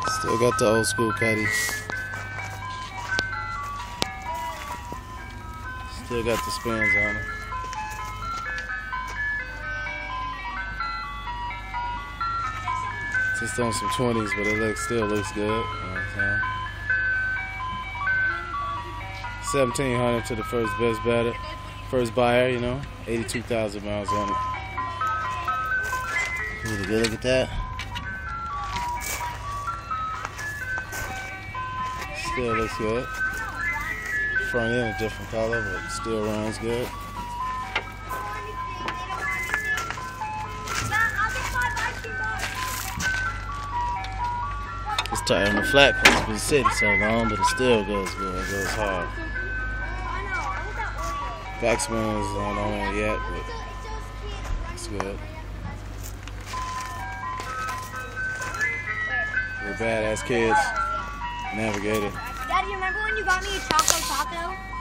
Still got the old school caddy. Still got the spins on it. Just on some 20s, but it still looks good. You know what I'm saying? 1700 to the first buyer, you know, 82,000 miles on it. Really good, look at that. Still looks good. Front end a different color, but still runs good. This tire on the flat because it's been sitting so long, but it still goes good. It goes hard. Backspin is not on it yet, but it's good. We're badass kids. Navigator. Daddy, remember when you got me a Choco Taco?